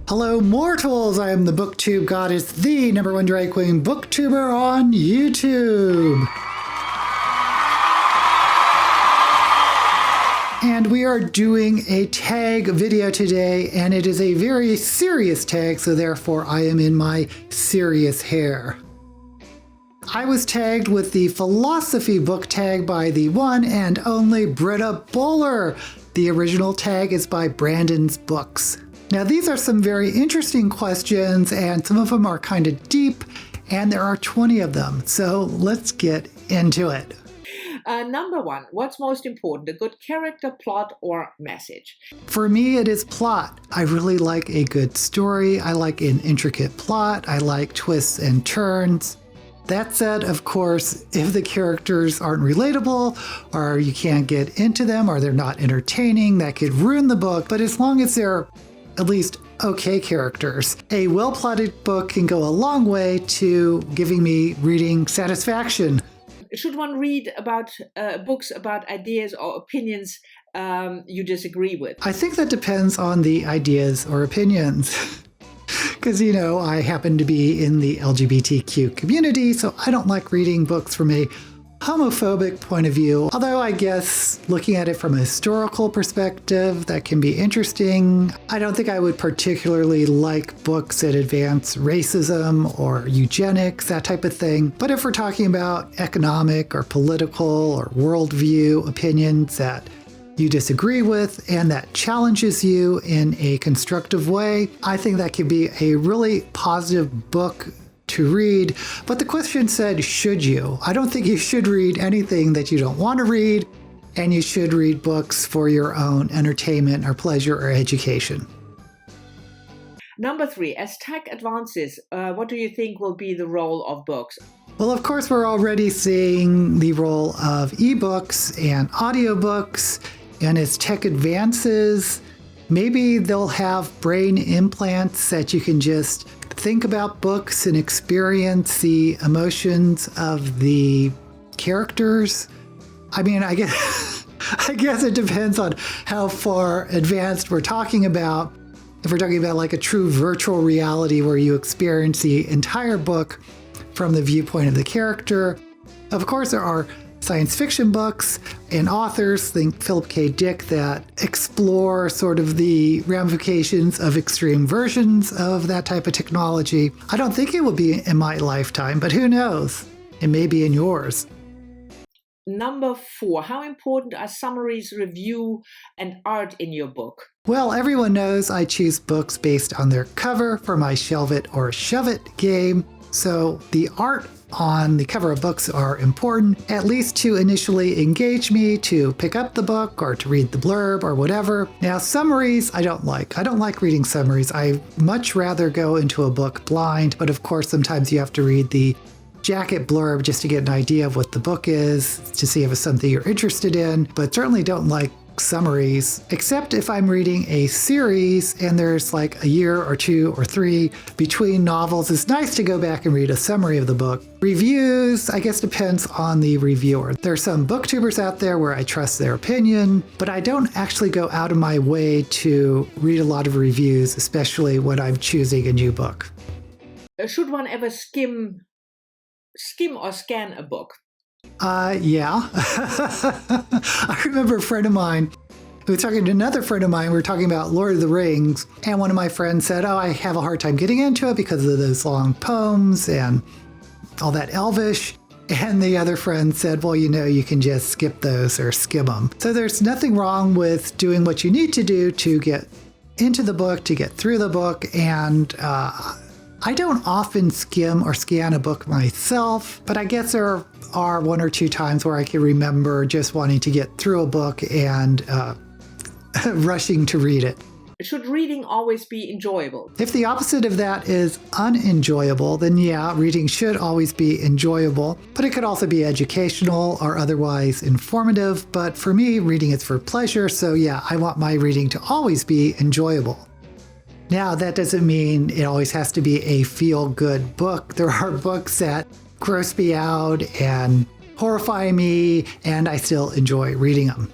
Hello mortals, I am the booktube goddess, the #1 drag queen booktuber on YouTube. And we are doing a tag video today, and it is a very serious tag, so therefore I am in my serious hair. I was tagged with the philosophy book tag by the one and only Britta Bowler. The original tag is by Brandon's Books. Now these are some very interesting questions, and some of them are kind of deep, and there are 20 of them. So let's get into it. Number 1, what's most important, a good character, plot, or message? For me, it is plot. I really like a good story. I like an intricate plot. I like twists and turns. That said, of course, if the characters aren't relatable, or you can't get into them, or they're not entertaining, that could ruin the book. But as long as they're at least okay characters, a well-plotted book can go a long way to giving me reading satisfaction. Should one read about books about ideas or opinions you disagree with? I think that depends on the ideas or opinions. Because, you know, I happen to be in the LGBTQ community, so I don't like reading books from a homophobic point of view. Although I guess looking at it from a historical perspective, that can be interesting. I don't think I would particularly like books that advance racism or eugenics, that type of thing. But if we're talking about economic or political or worldview opinions that you disagree with and that challenges you in a constructive way, I think that could be a really positive book to read. But the question said, should you? I don't think you should read anything that you don't want to read, and you should read books for your own entertainment or pleasure or education. Number 3, as tech advances, what do you think will be the role of books? Well, of course, we're already seeing the role of ebooks and audiobooks, and as tech advances, maybe they'll have brain implants that you can just think about books and experience the emotions of the characters. I mean, I guess it depends on how far advanced we're talking about. If we're talking about like a true virtual reality where you experience the entire book from the viewpoint of the character. Of course, there are science fiction books and authors, think Philip K. Dick, that explore sort of the ramifications of extreme versions of that type of technology. I don't think it will be in my lifetime, but who knows? It may be in yours. Number 4, how important are summaries, review, and art in your book? Well, everyone knows I choose books based on their cover for my shelve it or shove it game. So the art on the cover of books are important, at least to initially engage me to pick up the book or to read the blurb or whatever. Now, summaries, I don't like. I don't like reading summaries. I much rather go into a book blind, but of course, sometimes you have to read the jacket blurb just to get an idea of what the book is, to see if it's something you're interested in, but certainly don't like summaries, except if I'm reading a series and there's like a year or 2 or 3 between novels. It's nice to go back and read a summary of the book. Reviews, I guess, depends on the reviewer. There are some booktubers out there where I trust their opinion, but I don't actually go out of my way to read a lot of reviews, especially when I'm choosing a new book. Should one ever skim or scan a book? Yeah. I remember a friend of mine who was talking to another friend of mine. We were talking about Lord of the Rings, and one of my friends said, oh, I have a hard time getting into it because of those long poems and all that Elvish. And the other friend said, well, you know, you can just skip those or skim them. So there's nothing wrong with doing what you need to do to get into the book, to get through the book. And I don't often skim or scan a book myself, but I guess there are 1 or 2 times where I can remember just wanting to get through a book and rushing to read it. Should reading always be enjoyable? If the opposite of that is unenjoyable, then yeah, reading should always be enjoyable, but it could also be educational or otherwise informative. But for me, reading is for pleasure, so yeah, I want my reading to always be enjoyable. Now, that doesn't mean it always has to be a feel-good book. There are books that gross me out and horrify me, and I still enjoy reading them.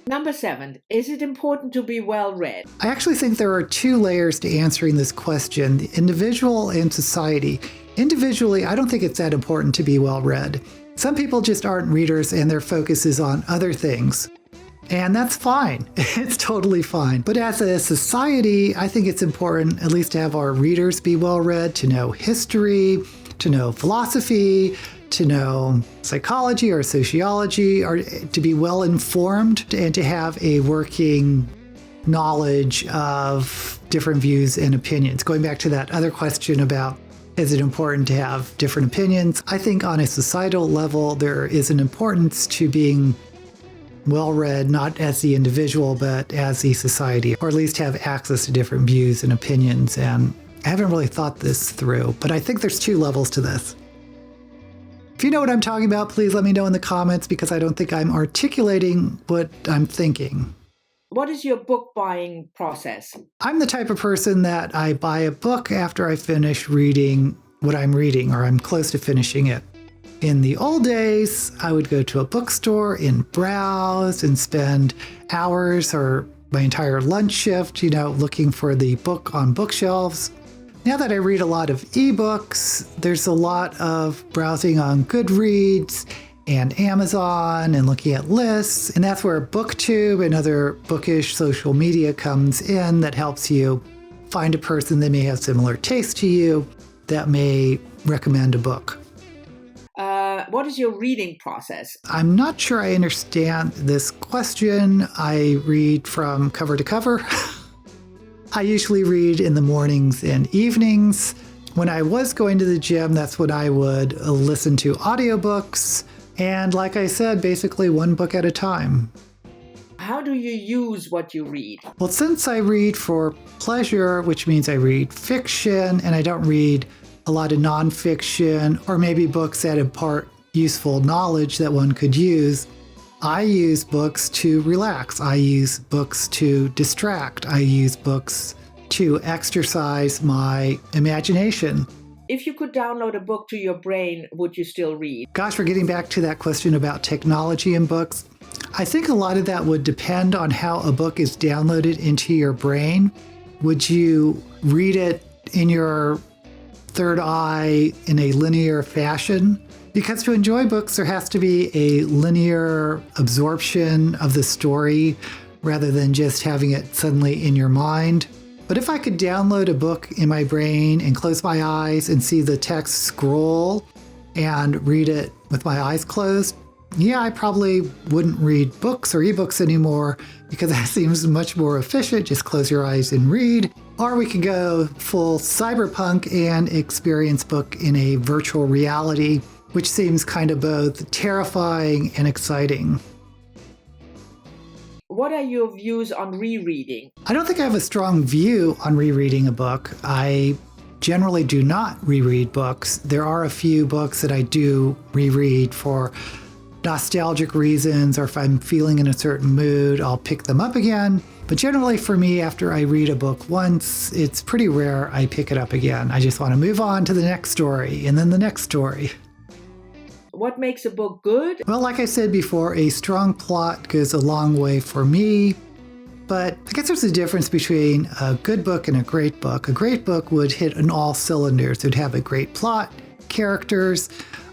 Number 7, is it important to be well read? I actually think there are two layers to answering this question, the individual and society. Individually, I don't think it's that important to be well read. Some people just aren't readers and their focus is on other things. And that's fine. It's totally fine. But as a society, I think it's important at least to have our readers be well read, to know history, to know philosophy, to know psychology or sociology, or to be well informed and to have a working knowledge of different views and opinions. Going back to that other question about is it important to have different opinions, I think on a societal level there is an importance to being well-read, not as the individual, but as the society, or at least have access to different views and opinions. And I haven't really thought this through, but I think there's two levels to this. If you know what I'm talking about, please let me know in the comments because I don't think I'm articulating what I'm thinking. What is your book buying process? I'm the type of person that I buy a book after I finish reading what I'm reading, or I'm close to finishing it. In the old days, I would go to a bookstore and browse and spend hours or my entire lunch shift, looking for the book on bookshelves. Now that I read a lot of ebooks, there's a lot of browsing on Goodreads and Amazon and looking at lists. And that's where booktube and other bookish social media comes in that helps you find a person that may have similar taste to you that may recommend a book. What is your reading process? I'm not sure I understand this question. I read from cover to cover. I usually read in the mornings and evenings. When I was going to the gym, that's when I would listen to audiobooks. And like I said, basically one book at a time. How do you use what you read? Well, since I read for pleasure, which means I read fiction, and I don't read a lot of nonfiction, or maybe books that impart useful knowledge that one could use, I use books to relax. I use books to distract. I use books to exercise my imagination. If you could download a book to your brain, would you still read? Gosh, we're getting back to that question about technology in books. I think a lot of that would depend on how a book is downloaded into your brain. Would you read it in your third eye in a linear fashion? Because to enjoy books, there has to be a linear absorption of the story rather than just having it suddenly in your mind. But if I could download a book in my brain and close my eyes and see the text scroll and read it with my eyes closed, yeah, I probably wouldn't read books or ebooks anymore because that seems much more efficient. Just close your eyes and read. Or we could go full cyberpunk and experience book in a virtual reality, which seems kind of both terrifying and exciting. What are your views on rereading? I don't think I have a strong view on rereading a book. I generally do not reread books. There are a few books that I do reread for nostalgic reasons, or if I'm feeling in a certain mood, I'll pick them up again. But generally for me, after I read a book once, it's pretty rare I pick it up again. I just want to move on to the next story and then the next story. What makes a book good? Well, like I said before, a strong plot goes a long way for me. But I guess there's a difference between a good book and a great book. A great book would hit on all cylinders. It would have a great plot, characters.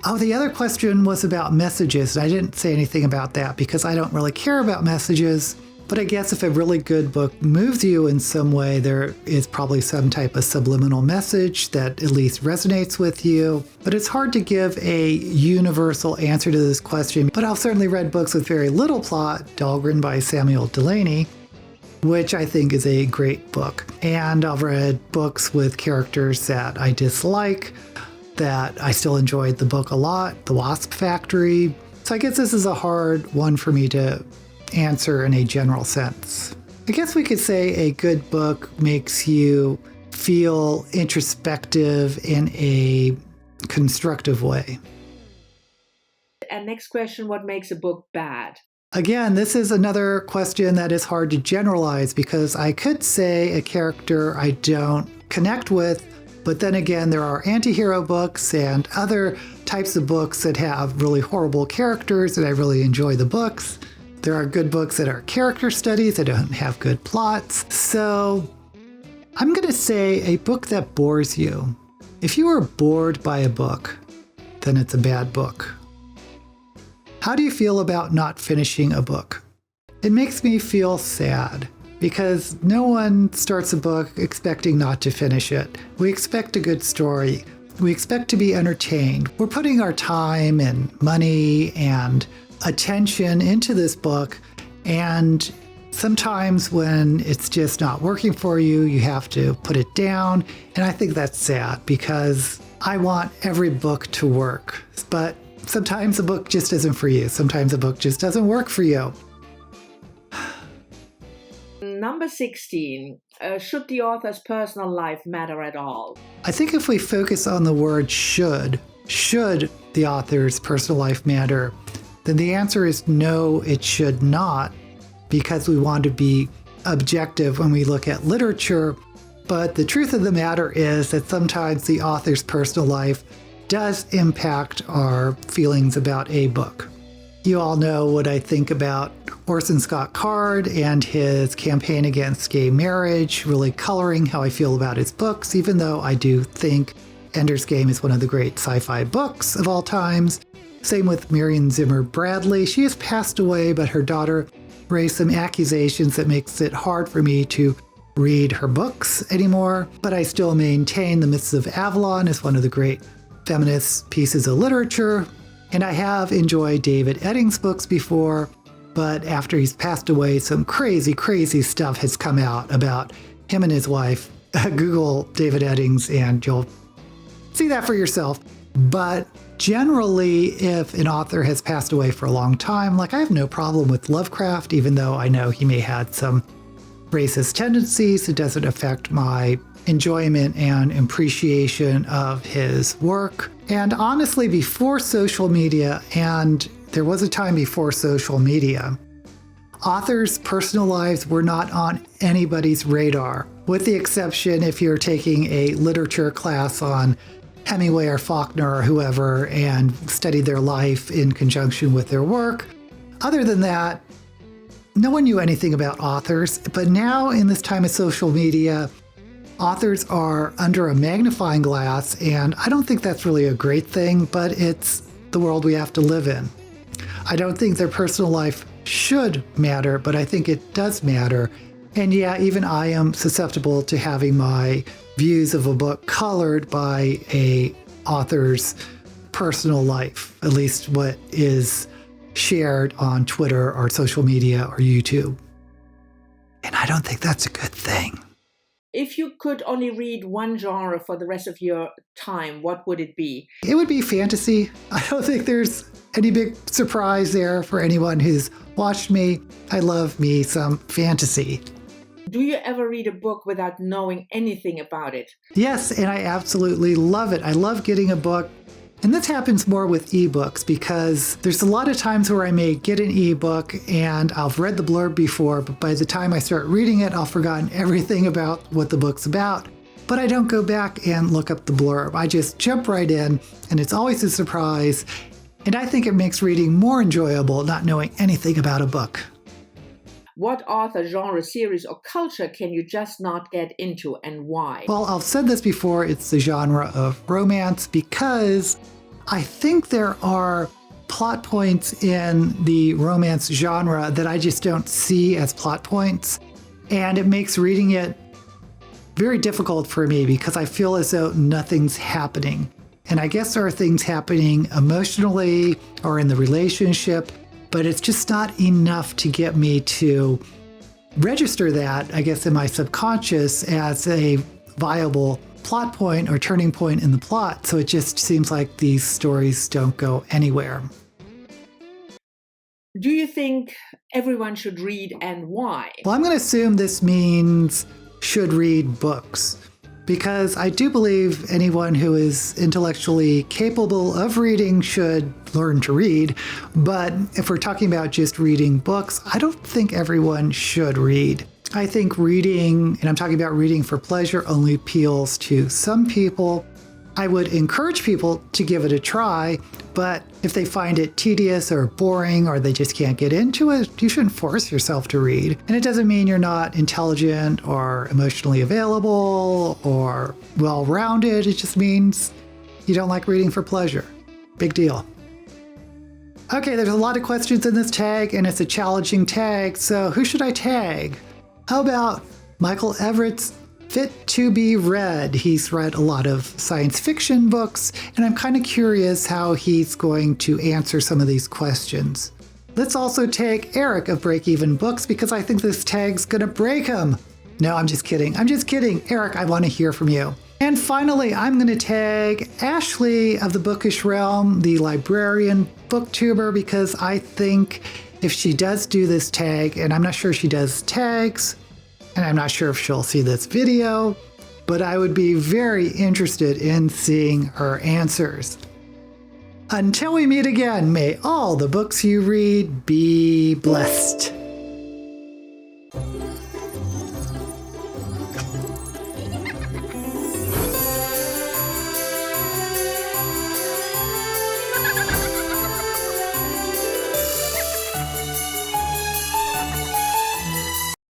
Oh, the other question was about messages. I didn't say anything about that because I don't really care about messages. But I guess if a really good book moves you in some way, there is probably some type of subliminal message that at least resonates with you. But it's hard to give a universal answer to this question. But I've certainly read books with very little plot, Dahlgren by Samuel Delany, which I think is a great book. And I've read books with characters that I dislike, that I still enjoyed the book a lot, The Wasp Factory. So I guess this is a hard one for me to answer in a general sense. I guess we could say a good book makes you feel introspective in a constructive way. And next question, what makes a book bad? Again, this is another question that is hard to generalize because I could say a character I don't connect with, but then again, there are anti-hero books and other types of books that have really horrible characters and I really enjoy the books. There are good books that are character studies that don't have good plots. So I'm going to say a book that bores you. If you are bored by a book, then it's a bad book. How do you feel about not finishing a book? It makes me feel sad because no one starts a book expecting not to finish it. We expect a good story. We expect to be entertained. We're putting our time and money and attention into this book, and sometimes when it's just not working for you, you have to put it down. And I think that's sad because I want every book to work. But sometimes a book just isn't for you. Sometimes a book just doesn't work for you. Number 16, should the author's personal life matter at all? I think if we focus on the word should the author's personal life matter, then the answer is no, it should not, because we want to be objective when we look at literature. But the truth of the matter is that sometimes the author's personal life does impact our feelings about a book. You all know what I think about Orson Scott Card and his campaign against gay marriage, really coloring how I feel about his books, even though I do think Ender's Game is one of the great sci-fi books of all times. Same with Marion Zimmer Bradley. She has passed away, but her daughter raised some accusations that makes it hard for me to read her books anymore. But I still maintain The Mists of Avalon is one of the great feminist pieces of literature. And I have enjoyed David Eddings' books before, but after he's passed away, some crazy, crazy stuff has come out about him and his wife. Google David Eddings and you'll see that for yourself. But generally, if an author has passed away for a long time, like I have no problem with Lovecraft, even though I know he may have had some racist tendencies, it doesn't affect my enjoyment and appreciation of his work. And honestly, before social media, and there was a time before social media, authors' personal lives were not on anybody's radar, with the exception if you're taking a literature class on Hemingway or Faulkner or whoever and studied their life in conjunction with their work. Other than that, no one knew anything about authors. But now in this time of social media, authors are under a magnifying glass, and I don't think that's really a great thing, but it's the world we have to live in. I don't think their personal life should matter, but I think it does matter. And yeah, even I am susceptible to having my views of a book colored by a author's personal life, at least what is shared on Twitter or social media or YouTube. And I don't think that's a good thing. If you could only read one genre for the rest of your time, what would it be? It would be fantasy. I don't think there's any big surprise there for anyone who's watched me. I love me some fantasy. Do you ever read a book without knowing anything about it? Yes, and I absolutely love it. I love getting a book. And this happens more with ebooks because there's a lot of times where I may get an ebook and I've read the blurb before, but by the time I start reading it, I've forgotten everything about what the book's about. But I don't go back and look up the blurb. I just jump right in, and it's always a surprise. And I think it makes reading more enjoyable not knowing anything about a book. What author, genre, series, or culture can you just not get into, and why? Well, I've said this before, it's the genre of romance, because I think there are plot points in the romance genre that I just don't see as plot points. And it makes reading it very difficult for me because I feel as though nothing's happening. And I guess there are things happening emotionally or in the relationship, but it's just not enough to get me to register that, I guess, in my subconscious as a viable plot point or turning point in the plot. So it just seems like these stories don't go anywhere. Do you think everyone should read, and why? Well, I'm going to assume this means should read books, because I do believe anyone who is intellectually capable of reading should learn to read. But if we're talking about just reading books, I don't think everyone should read. I think reading, and I'm talking about reading for pleasure, only appeals to some people. I would encourage people to give it a try, But if they find it tedious or boring or they just can't get into it, you shouldn't force yourself to read. And it doesn't mean you're not intelligent or emotionally available or well-rounded. It just means you don't like reading for pleasure. Big deal. Okay, there's a lot of questions in this tag, and it's a challenging tag, so who should I tag? How about Michael Everett's Fit to be Read? He's read a lot of science fiction books, and I'm kind of curious how he's going to answer some of these questions. Let's also tag Eric of Break Even Books, because I think this tag's gonna break him. No, I'm just kidding. I'm just kidding. Eric, I want to hear from you. And finally, I'm going to tag Ashley of the Bookish Realm, the librarian booktuber, because I think if she does do this tag, and I'm not sure she does tags, and I'm not sure if she'll see this video, but I would be very interested in seeing her answers. Until we meet again, may all the books you read be blessed.